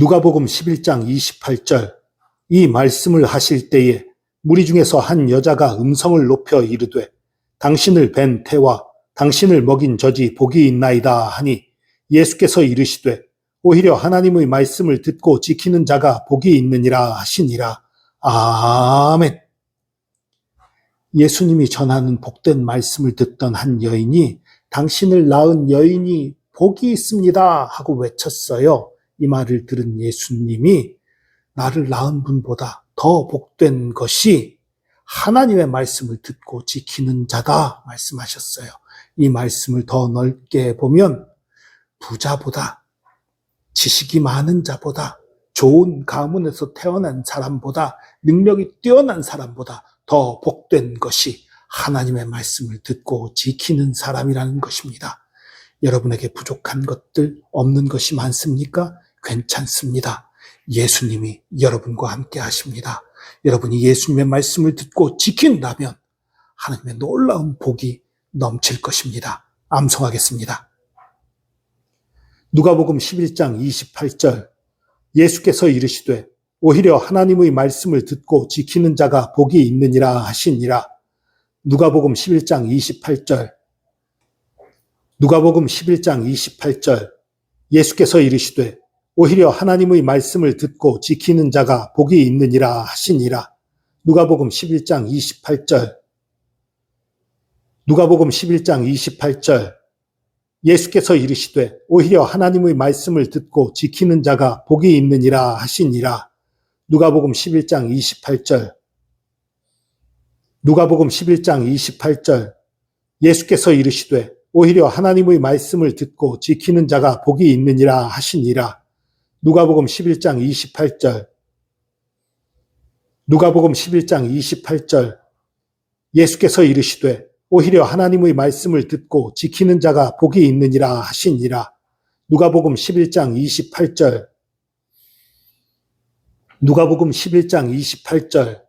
누가복음 11장 28절 이 말씀을 하실 때에 무리 중에서 한 여자가 음성을 높여 이르되 당신을 뵌 태와 당신을 먹인 젖이 복이 있나이다 하니 예수께서 이르시되 오히려 하나님의 말씀을 듣고 지키는 자가 복이 있느니라 하시니라. 아멘. 예수님이 전하는 복된 말씀을 듣던 한 여인이 당신을 낳은 여인이 복이 있습니다 하고 외쳤어요. 이 말을 들은 예수님이 나를 낳은 분보다 더 복된 것이 하나님의 말씀을 듣고 지키는 자다 말씀하셨어요. 이 말씀을 더 넓게 보면 부자보다, 지식이 많은 자보다, 좋은 가문에서 태어난 사람보다, 능력이 뛰어난 사람보다 더 복된 것이 하나님의 말씀을 듣고 지키는 사람이라는 것입니다. 여러분에게 부족한 것들, 없는 것이 많습니까? 괜찮습니다. 예수님이 여러분과 함께 하십니다. 여러분이 예수님의 말씀을 듣고 지킨다면 하나님의 놀라운 복이 넘칠 것입니다. 암송하겠습니다. 누가복음 11장 28절 예수께서 이르시되 오히려 하나님의 말씀을 듣고 지키는 자가 복이 있느니라 하시니라. 누가복음 11장 28절 누가복음 11장 28절 예수께서 이르시되 오히려 하나님의 말씀을 듣고 지키는 자가 복이 있느니라 하시니라. 누가복음 11장 28절 누가복음 11장 28절 예수께서 이르시되 오히려 하나님의 말씀을 듣고 지키는 자가 복이 있느니라 하시니라. 누가복음 11장 28절 누가복음 11장 28절 예수께서 이르시되 오히려 하나님의 말씀을 듣고 지키는 자가 복이 있느니라 하시니라. 누가복음 11장 28절 누가복음 11장 28절 예수께서 이르시되 오히려 하나님의 말씀을 듣고 지키는 자가 복이 있느니라 하시니라. 누가복음 11장 28절 누가복음 11장 28절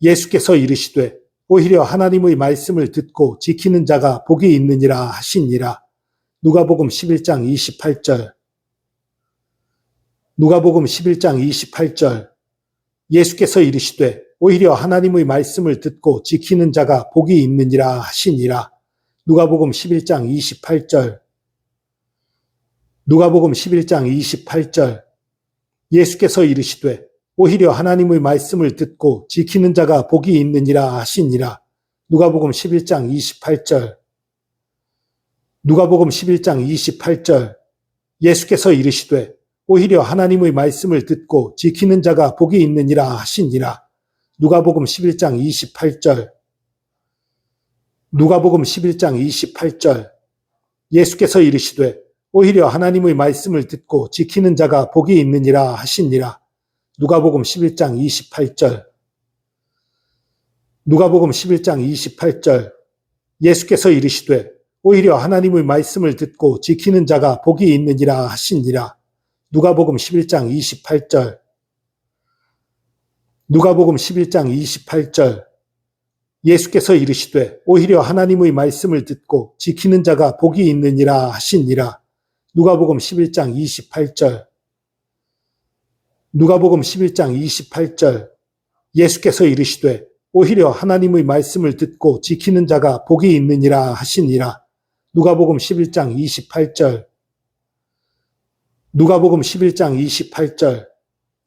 예수께서 이르시되 오히려 하나님의 말씀을 듣고 지키는 자가 복이 있느니라 하시니라. 누가복음 11장 28절 누가복음 11장 28절 예수께서 이르시되 오히려 하나님의 말씀을 듣고 지키는 자가 복이 있느니라 하시니라. 누가복음 11장 28절 누가복음 11장 28절 예수께서 이르시되 오히려 하나님의 말씀을 듣고 지키는 자가 복이 있느니라 하시니라. 누가복음 11장 28절 누가복음 11장 28절 예수께서 이르시되 오히려 하나님의 말씀을 듣고 지키는 자가 복이 있느니라 하시니라. 누가복음 11장 28절 누가복음 11장 28절 예수께서 이르시되 오히려 하나님의 말씀을 듣고 지키는 자가 복이 있느니라 하시니라. 누가복음 11장 28절 누가복음 11장 28절 예수께서 이르시되 오히려 하나님의 말씀을 듣고 지키는 자가 복이 있느니라 하시니라. 누가복음 11장 28절 누가복음 11장 28절 예수께서 이르시되 오히려 하나님의 말씀을 듣고 지키는 자가 복이 있느니라 하시니라. 누가복음 11장 28절 누가복음 11장 28절 예수께서 이르시되 오히려 하나님의 말씀을 듣고 지키는 자가 복이 있느니라 하시니라. 누가복음 11장 28절 누가복음 11장 28절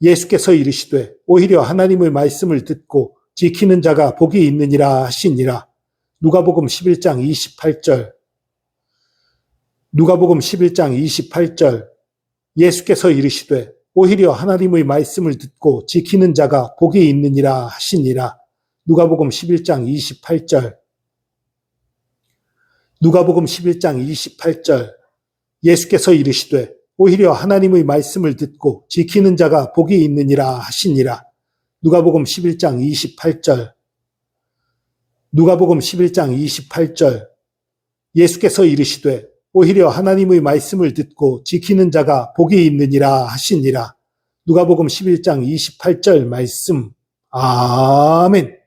예수께서 이르시되 오히려 하나님의 말씀을 듣고 지키는 자가 복이 있느니라 하시니라. 누가복음 11장 28절 누가복음 11장 28절 예수께서 이르시되 오히려 하나님의 말씀을 듣고 지키는 자가 복이 있느니라 하시니라. 누가복음 11장 28절 누가복음 11장 28절 예수께서 이르시되 오히려 하나님의 말씀을 듣고 지키는 자가 복이 있느니라 하시니라. 누가복음 11장 28절 누가복음 11장 28절 예수께서 이르시되 오히려 하나님의 말씀을 듣고 지키는 자가 복이 있느니라 하시니라. 누가복음 11장 28절 말씀. 아멘.